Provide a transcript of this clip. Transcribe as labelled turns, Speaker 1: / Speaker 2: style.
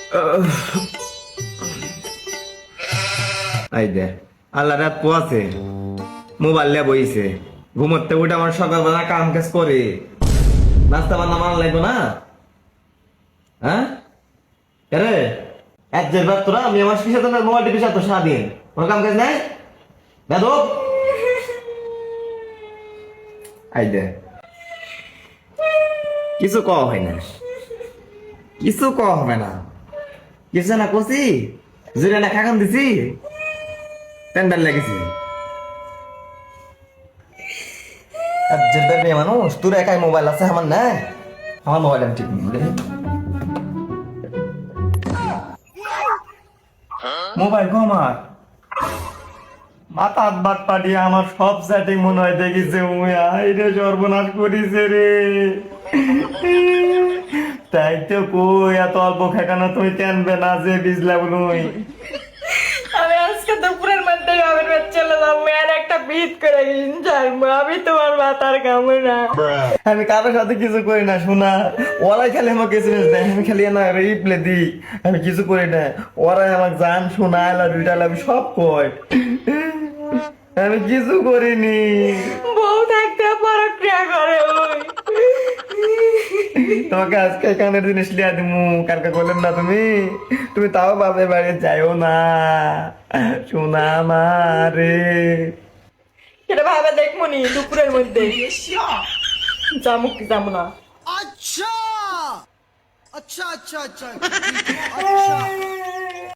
Speaker 1: এই দে আল্লাহ রাত পোয়াছে মোবাইল লিয়া বইছে ঘুমোতে উঠে আমার সকালবেলা কাম কাজ করে নাস্তা বান্না মান লাগবে না। হ্যাঁ রে এক যে রাত তোরা আমি আমার পিছনে তো মোবাইল টিপি তো সারাদিন কোনো কাম কাজ নাই বেদো। এই দে কিছু কওয়া হয় না, কিছু কওয়া হবে না, কিছু না করছি জুড়ে না খাকান দিছি প্যান্ডাল লেগেছি। মেয়ে মানুষ তোর একাই মোবাইল আছে আমার না, আমার মোবাইল আমি ঠিক মোবাইল গো আমার মাথা বাদ পাঠিয়ে আমার সব সেটিং মনে হয় দেখিছে রে সর্বনাশ করিছে রে। তাই তো কই এত অল্প খেকানো তুমি টানবে না যে বিজলা বলুই।
Speaker 2: আমি আজকে দুপুরের মধ্যে বাবার বাড়ি চলে যাবো আর একটা বিট করে ছাড়বো। আমি তোমার মাথার কামড় না।
Speaker 1: আমি কারোর সাথে কিছু করি না শোনা, ওরাই খালি আমাকে এসএমএস দেয়, আমি খালি না রিপ্লে দিই, আমি কিছু করি না। ওরাই আমাকে জান শোনা আই লাভ ইউ টাই লাভ ইউ সব কয়, আমি কিছু করিনি।
Speaker 2: বউ থাকতে পরক্রিয়া করে ওই।
Speaker 1: তোমাকে আজকে কানের জিনিস লিয়া দিমু, কালকে বললেন না তুমি, তুমি তাও বাপের বাড়ি যাইও না শোনা মারে।
Speaker 2: সেটা ভাবে দেখবো নি দুপুরের মধ্যে যাবো কি যাবো না।
Speaker 3: अच्छा अच्छा अच्छा अच्छा अच्छा